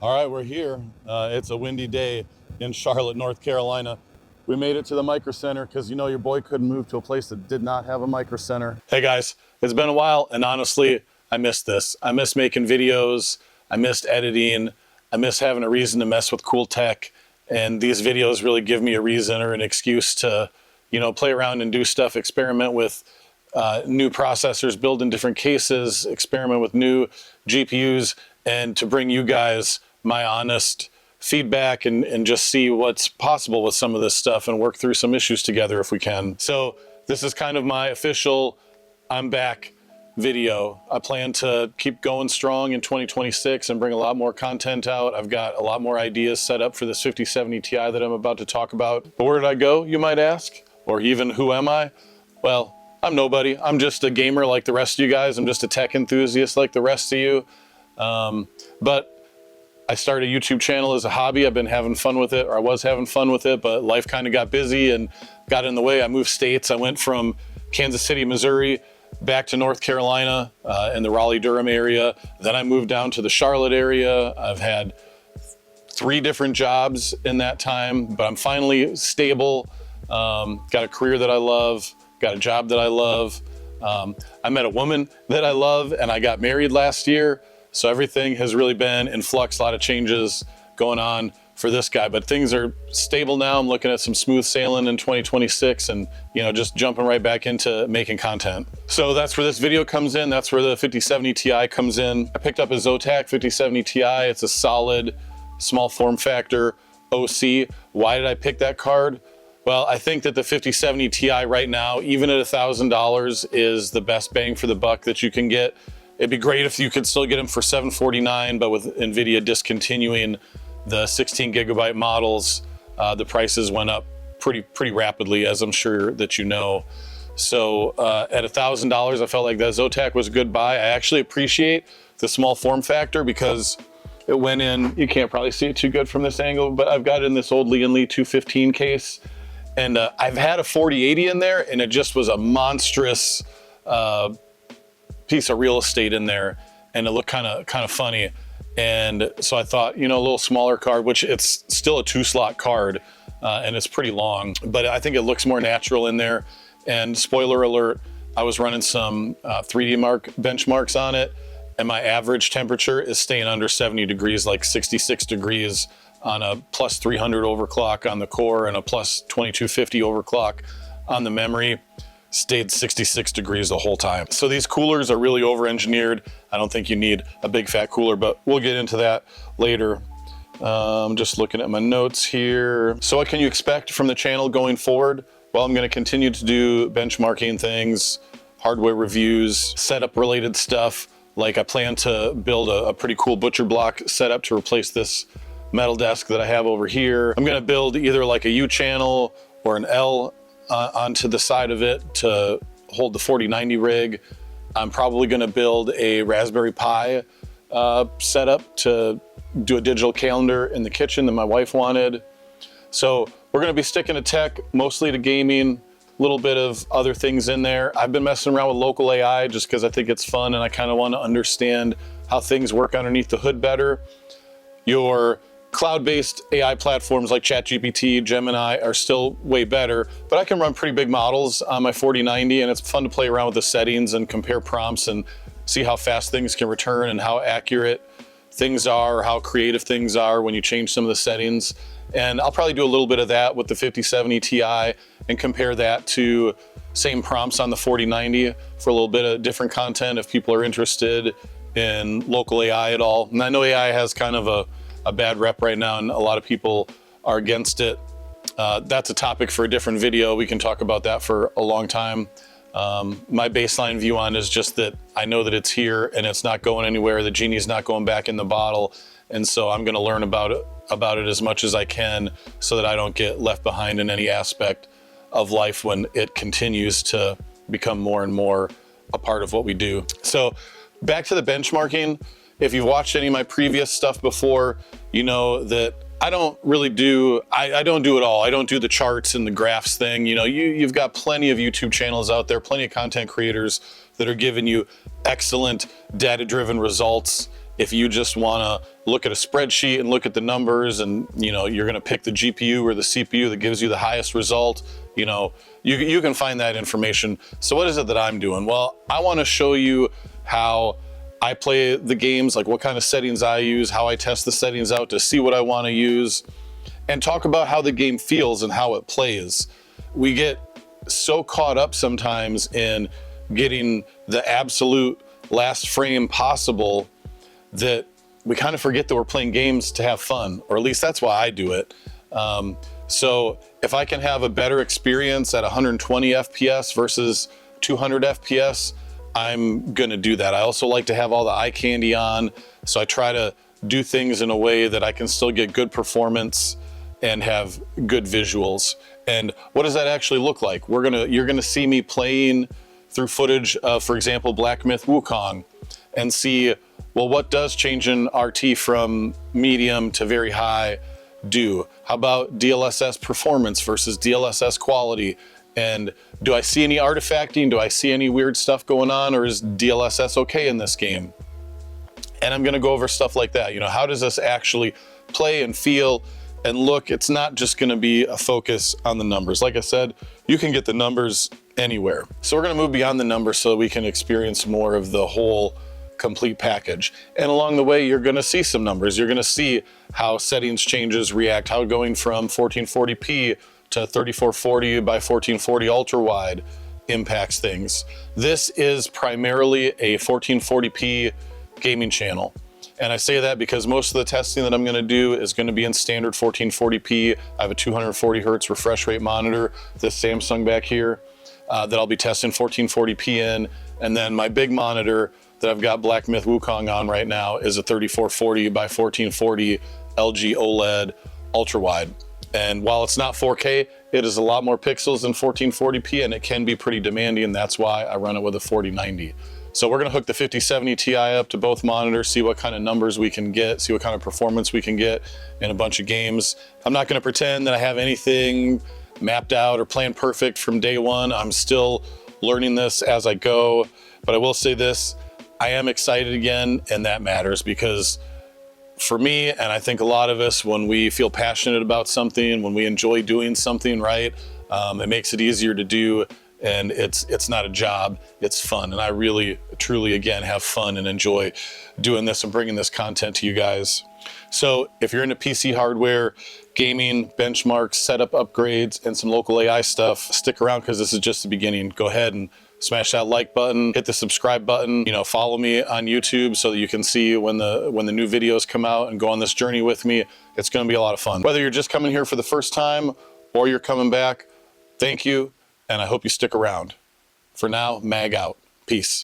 All right, we're here. It's a windy day in Charlotte, North Carolina. We made it to the Micro Center because you know your boy couldn't move to a place that did not have a Micro Center. Hey guys, it's been a while and honestly, I miss this. I miss making videos. I missed editing. I miss having a reason to mess with cool tech. And these videos really give me a reason or an excuse to, you know, play around and do stuff, experiment with new processors, build in different cases, experiment with new GPUs, and to bring you guys my honest feedback and just see what's possible with some of this stuff and work through some issues together if we can. So this is kind of my official I'm back video. I plan to keep going strong in 2026 and bring a lot more content out. I've got a lot more ideas set up for this 5070 Ti that I'm about to talk about. But where did I go, you might ask? Or even who am I? Well, I'm nobody. I'm just a gamer like the rest of you guys. I'm just a tech enthusiast like the rest of you. But I started a YouTube channel as a hobby. I've been having fun with it, or I was having fun with it, but life kind of got busy and got in the way. I moved states. I went from Kansas City, Missouri, back to North Carolina in the Raleigh-Durham area. Then I moved down to the Charlotte area. I've had 3 different jobs in that time, but I'm finally stable. Got a career that I love, got a job that I love. I met a woman that I love and I got married last year. So everything has really been in flux, a lot of changes going on for this guy, but things are stable now. I'm looking at some smooth sailing in 2026 and, you know, just jumping right back into making content. So that's where this video comes in. That's where the 5070 Ti comes in. I picked up a Zotac 5070 Ti. It's a solid small form factor OC. Why did I pick that card? Well, I think that the 5070 Ti right now, even at $1,000, is the best bang for the buck that you can get. It'd be great if you could still get them for $749, but with NVIDIA discontinuing the 16 gigabyte models, the prices went up pretty rapidly, as I'm sure that you know. So at $1,000, I felt like that Zotac was a good buy. I actually appreciate the small form factor because it went in, you can't probably see it too good from this angle, but I've got it in this old Lee & Lee 215 case. And I've had a 4080 in there and it just was a monstrous piece of real estate in there, and it looked kind of funny. And so I thought, you know, a little smaller card, which it's still a 2-slot card, and it's pretty long, but I think it looks more natural in there. And spoiler alert, I was running some 3D Mark benchmarks on it, and my average temperature is staying under 70 degrees, like 66 degrees on a plus 300 overclock on the core and a plus 2250 overclock on the memory. Stayed 66 degrees the whole time. So these coolers are really over-engineered. I don't think you need a big fat cooler, but we'll get into that later. Just looking at my notes here. So what can you expect from the channel going forward? Well, I'm gonna continue to do benchmarking things, hardware reviews, setup related stuff. Like I plan to build a pretty cool butcher block setup to replace this metal desk that I have over here. I'm gonna build either like a U channel or an L onto the side of it to hold the 4090 rig. I'm probably going to build a Raspberry Pi setup to do a digital calendar in the kitchen that my wife wanted. So we're going to be sticking to tech, mostly to gaming, a little bit of other things in there. I've been messing around with local AI just because I think it's fun and I kind of want to understand how things work underneath the hood better. Your cloud-based AI platforms like ChatGPT, Gemini are still way better, but I can run pretty big models on my 4090 and it's fun to play around with the settings and compare prompts and see how fast things can return and how accurate things are, or how creative things are when you change some of the settings. And I'll probably do a little bit of that with the 5070 Ti and compare that to same prompts on the 4090 for a little bit of different content if people are interested in local AI at all. And I know AI has kind of a bad rep right now and a lot of people are against it. That's a topic for a different video. We can talk about that for a long time. My baseline view on it is just that I know that it's here and it's not going anywhere. The genie's not going back in the bottle. And so I'm gonna learn about it as much as I can so that I don't get left behind in any aspect of life when it continues to become more and more a part of what we do. So back to the benchmarking. If you've watched any of my previous stuff before, you know that I don't really do, I don't do it all. I don't do the charts and the graphs thing. You know, you've got plenty of YouTube channels out there, plenty of content creators that are giving you excellent data-driven results If you just want to look at a spreadsheet and look at the numbers and, you know, you're going to pick the GPU or the CPU that gives you the highest result, you know, you can find that information. So what is it that I'm doing? Well, I want to show you how I play the games, like what kind of settings I use, how I test the settings out to see what I want to use, and talk about how the game feels and how it plays. We get so caught up sometimes in getting the absolute last frame possible that we kind of forget that we're playing games to have fun, or at least that's why I do it. So if I can have a better experience at 120 FPS versus 200 FPS, I'm gonna do that. I also like to have all the eye candy on, so I try to do things in a way that I can still get good performance and have good visuals. And what does that actually look like? You're gonna see me playing through footage of, for example, Black Myth Wukong, and see, well, what does changing RT from medium to very high do? How about DLSS performance versus DLSS quality? And do I see any artifacting? Do I see any weird stuff going on, or is DLSS okay in this game? And I'm gonna go over stuff like that. You know, how does this actually play and feel and look? It's not just gonna be a focus on the numbers. Like I said, you can get the numbers anywhere. So we're gonna move beyond the numbers so we can experience more of the whole complete package. And along the way, you're gonna see some numbers. You're gonna see how settings changes react, how going from 1440p to 3440 by 1440 ultra wide impacts things. This is primarily a 1440p gaming channel. And I say that because most of the testing that I'm gonna do is gonna be in standard 1440p. I have a 240 hertz refresh rate monitor, this Samsung back here, that I'll be testing 1440p in. And then my big monitor that I've got Black Myth Wukong on right now is a 3440 by 1440 LG OLED ultra wide. And while it's not 4K, it is a lot more pixels than 1440p, and it can be pretty demanding. And that's why I run it with a 4090. So we're gonna hook the 5070 Ti up to both monitors, see what kind of numbers we can get, see what kind of performance we can get in a bunch of games. I'm not gonna pretend that I have anything mapped out or planned perfect from day one. I'm still learning this as I go, but I will say this, I am excited again, and that matters, because for me, and I think a lot of us, when we feel passionate about something, when we enjoy doing something, right, it makes it easier to do, and it's not a job, it's fun. And I really, truly, again, have fun and enjoy doing this and bringing this content to you guys. So if you're into PC hardware, gaming, benchmarks, setup upgrades, and some local AI stuff, stick around, because this is just the beginning. Go ahead and smash that like button, hit the subscribe button, you know, follow me on YouTube so that you can see when the new videos come out, and go on this journey with me. It's gonna be a lot of fun. Whether you're just coming here for the first time or you're coming back, thank you, and I hope you stick around. For now, mag out. Peace.